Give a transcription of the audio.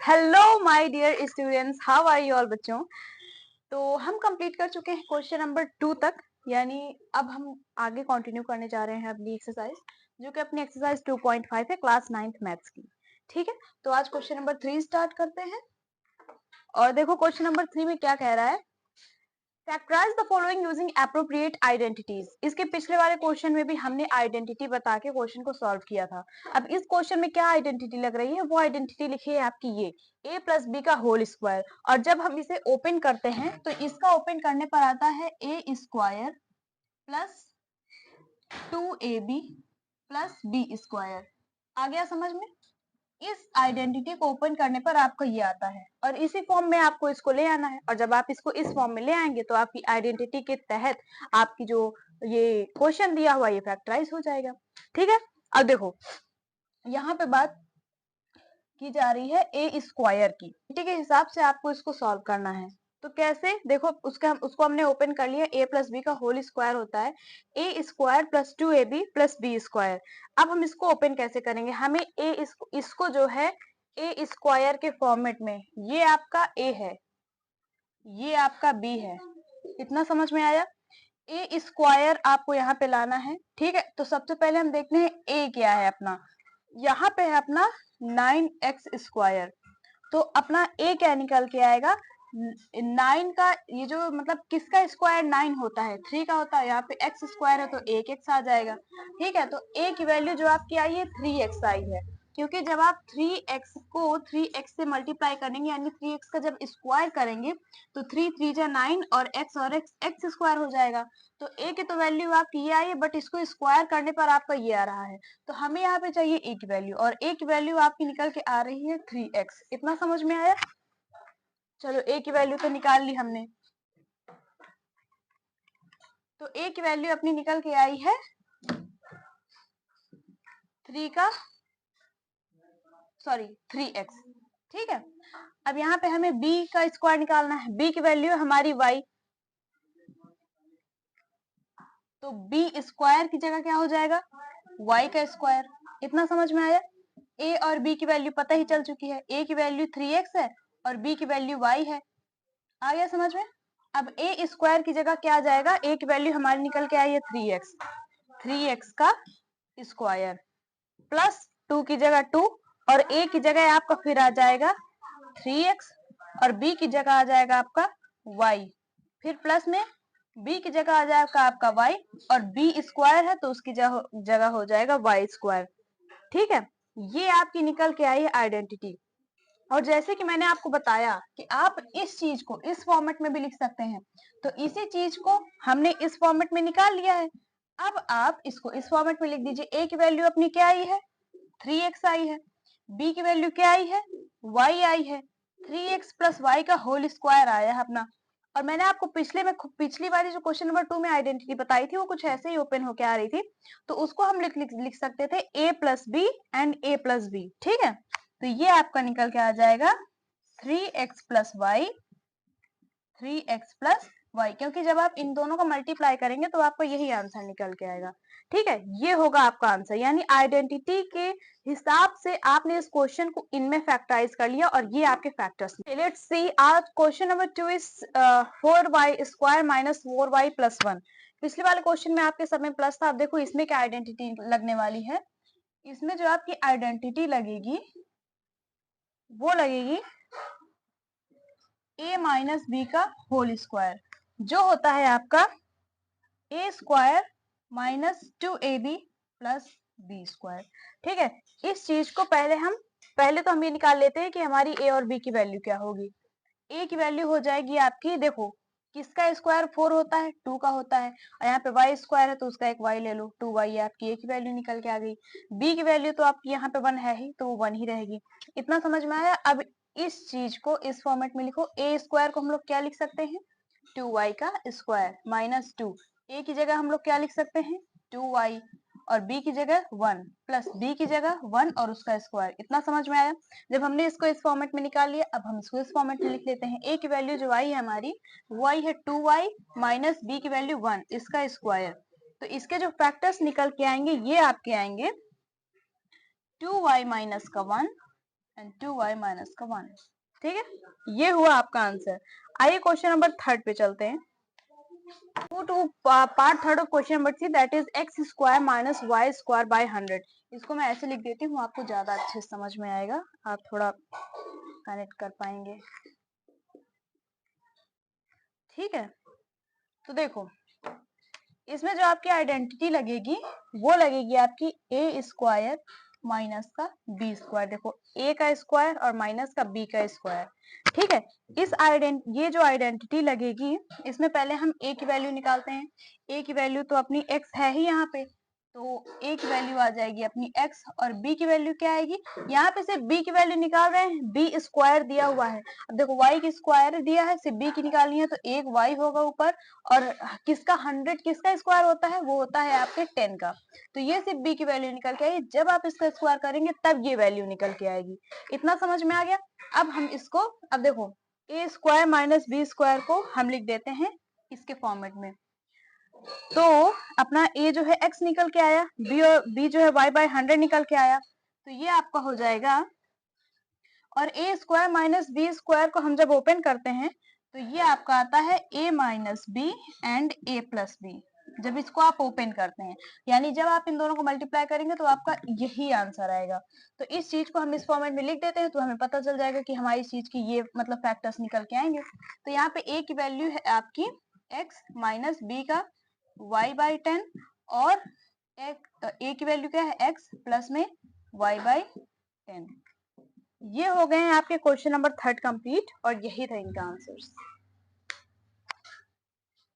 Hello my dear students, how are you all बच्चों। तो हम कंप्लीट कर चुके हैं क्वेश्चन नंबर 2 तक, यानी अब हम आगे कंटिन्यू करने जा रहे हैं अपनी एक्सरसाइज, जो कि अपनी एक्सरसाइज 2.5 है, क्लास 9th मैथ्स की। ठीक है, तो आज क्वेश्चन नंबर 3 स्टार्ट करते हैं। और देखो क्वेश्चन नंबर 3 में क्या कह रहा है, factorise the following using appropriate identities. इसके पिछले वाले क्वेश्चन में भी हमने आइडेंटिटी बता के क्वेश्चन को सॉल्व किया था। अब इस क्वेश्चन में क्या आइडेंटिटी लग रही है, वो आइडेंटिटी लिखी है आपकी ये a प्लस बी का होल स्क्वायर। और जब हम इसे ओपन करते हैं तो इसका ओपन करने पर आता है a square plus 2ab plus B square. आ गया समझ में। इस आइडेंटिटी को ओपन करने पर आपको ये आता है और इसी फॉर्म में आपको इसको ले आना है। और जब आप इसको इस फॉर्म में ले आएंगे तो आपकी आइडेंटिटी के तहत आपकी जो ये क्वेश्चन दिया हुआ ये फैक्टराइज हो जाएगा। ठीक है, अब देखो यहाँ पे बात की जा रही है ए स्क्वायर की। के हिसाब से आपको इसको सॉल्व करना है। तो कैसे, देखो उसको हमने ओपन कर लिया। a प्लस बी का होल स्क्वायर होता है A square plus 2ab plus B square. अब हम इसको ओपन कैसे करेंगे, हमें इसको जो है ए स्क्वायर के फॉर्मेट में, ये आपका a है, ये आपका b है। इतना समझ में आया। ए स्क्वायर आपको यहाँ पे लाना है। ठीक है, तो सबसे पहले हम देखते हैं a क्या है अपना। यहाँ पे है अपना 9x स्क्वायर। तो अपना a क्या निकल के आएगा, 9 का ये जो मतलब किसका स्क्वायर 9 होता है, 3 का होता है। यहाँ पे x स्क्वायर है तो 1x आ जाएगा। ठीक है, तो a की वैल्यू जो आपकी आई है 3x आई है, क्योंकि जब आप 3x को 3x से मल्टीप्लाई करेंगे यानी 3x का जब स्क्वायर करेंगे तो 3 3 जा 9 और x स्क्वायर हो जाएगा। तो a की तो वैल्यू आपकी ये आई है, बट इसको स्क्वायर करने पर आपका ये आ रहा है। तो हमें यहाँ पे चाहिए a की वैल्यू, और a की वैल्यू आपकी निकल के आ रही है 3x। इतना समझ में आया। चलो a की वैल्यू तो निकाल ली हमने। तो a की वैल्यू अपनी निकल के आई है 3x। ठीक है, अब यहाँ पे हमें b का स्क्वायर निकालना है। b की वैल्यू है हमारी y, तो b स्क्वायर की जगह क्या हो जाएगा, y का स्क्वायर। इतना समझ में आया। a और b की वैल्यू पता ही चल चुकी है, a की वैल्यू 3x है और b की वैल्यू y है। आ गया समझ में। अब a स्क्वायर की जगह क्या आ जाएगा, a की वैल्यू हमारी निकल के आई है 3x का स्क्वायर प्लस 2 की जगह 2, और a की जगह आपका फिर आ जाएगा 3x और b की जगह आ जाएगा आपका y। फिर प्लस में b की जगह आ जाएगा आपका y, और b स्क्वायर है तो उसकी जगह हो जाएगा y स्क्वायर। ठीक है, ये आपकी निकल के आई है आइडेंटिटी। और जैसे कि मैंने आपको बताया कि आप इस चीज को इस फॉर्मेट में भी लिख सकते हैं, तो इसी चीज को हमने इस फॉर्मेट में निकाल लिया है। अब आप इसको इस फॉर्मेट में लिख दीजिए। a की वैल्यू अपनी क्या आई है, 3x आई है। b की वैल्यू क्या आई है, y आई है। 3x प्लस y का होल स्क्वायर आया है अपना। और मैंने आपको पिछली वाली जो क्वेश्चन नंबर 2 में आइडेंटिटी बताई थी वो कुछ ऐसे ही ओपन होके आ रही थी, तो उसको हम लिख सकते थे a plus b and a plus b. ठीक है, तो ये आपका निकल के आ जाएगा 3x plus Y, 3x plus Y, क्योंकि जब आप इन दोनों को मल्टीप्लाई करेंगे तो आपको यही आंसर निकल के आएगा। ठीक है, ये होगा आपका आंसर, यानी आइडेंटिटी के हिसाब से आपने इस क्वेश्चन को इनमें फैक्टराइज कर लिया और ये आपके फैक्टर्स। लेट्स सी, आज question number 2 is 4y square minus 4y plus 1। पिछले वाले क्वेश्चन में आपके सब में प्लस था। अब देखो इसमें क्या आइडेंटिटी लगने वाली है। इसमें जो आपकी आइडेंटिटी लगेगी वो लगेगी a माइनस बी का होल स्क्वायर, जो होता है आपका a square minus 2ab plus B square. ठीक है, इस चीज को पहले तो हम ये निकाल लेते हैं कि हमारी a और b की वैल्यू क्या होगी। a की वैल्यू हो जाएगी आपकी, देखो किसका स्क्वायर 4 होता है, 2 का होता है, और यहाँ पे y स्क्वायर है तो उसका एक y ले लो, 2y आपकी a की वैल्यू निकल के आ गई। b की वैल्यू तो आपकी यहाँ पे 1 है ही, तो वो 1 ही रहेगी। इतना समझ में आया। अब इस चीज को इस फॉर्मेट में लिखो। a स्क्वायर को हम लोग क्या लिख सकते हैं, 2y का स्क्वायर माइनस 2। a की जगह हम लोग क्या लिख सकते हैं, 2y, और b की जगह 1 प्लस b की जगह 1 और उसका स्क्वायर। इतना समझ में आया। जब हमने इसको इस फॉर्मेट में निकाल लिया, अब हम इसको इस फॉर्मेट में लिख लेते हैं। a की वैल्यू जो आई है हमारी वो आई है 2y माइनस b की वैल्यू 1, इसका स्क्वायर। तो इसके जो फैक्टर्स निकल के आएंगे ये आपके आएंगे 2y माइनस का 1 एंड 2y माइनस का 1। ठीक है, ये हुआ आपका आंसर। आइए क्वेश्चन नंबर थर्ड पे चलते हैं। To part third of question number 3 that is x square minus y square by 100। इसको मैं ऐसे लिख देती हूँ, आपको ज्यादा अच्छे से समझ में आएगा, आप थोड़ा कनेक्ट कर पाएंगे। ठीक है, तो देखो इसमें जो आपकी आइडेंटिटी लगेगी वो लगेगी आपकी ए स्क्वायर माइनस का बी स्क्वायर। देखो ए का स्क्वायर और माइनस का बी का स्क्वायर। ठीक है, ये जो आइडेंटिटी लगेगी इसमें पहले हम ए की वैल्यू निकालते हैं। ए की वैल्यू तो अपनी एक्स है ही यहाँ पे, तो ए की वैल्यू आ जाएगी अपनी एक्स और बी की वैल्यू क्या आएगी, यहाँ पे सिर्फ बी की वैल्यू निकाल रहे हैं, बी स्क्वायर दिया हुआ है। अब देखो वाई की स्क्वायर दिया है, सिर्फ बी की निकालनी है, तो एक वाई होगा ऊपर और किसका 100 किसका स्क्वायर होता है, वो होता है आपके 10 का। तो ये सिर्फ बी की वैल्यू निकल के आई, जब आप इसका स्क्वायर करेंगे तब ये वैल्यू निकल के आएगी। इतना समझ में आ गया। अब हम इसको, अब देखो ए स्क्वायर माइनस बी स्क्वायर को हम लिख देते हैं इसके फॉर्मेट में। तो अपना ए जो है एक्स निकल के आया, बी और बी जो है वाई बाय 100 निकल के आया, तो ये आपका हो जाएगा। और ए स्क्वायर माइनस बी स्क्वायर को हम जब ओपन करते हैं तो ये आपका आता है a minus b and a plus b, जब इसको आप ओपन करते हैं, यानी जब आप इन दोनों को मल्टीप्लाई करेंगे तो आपका यही आंसर आएगा। तो इस चीज को हम इस फॉर्मेट में लिख देते हैं, तो हमें पता चल जाएगा कि हमारी इस चीज की ये मतलब फैक्टर्स निकल के आएंगे। तो यहाँ पे a की वैल्यू है आपकी x माइनस बी का y बाई 10 और a की वैल्यू क्या है x प्लस में y बाई 10। ये हो गए हैं आपके क्वेश्चन नंबर थर्ड कंप्लीट और यही था इनका आंसर्स।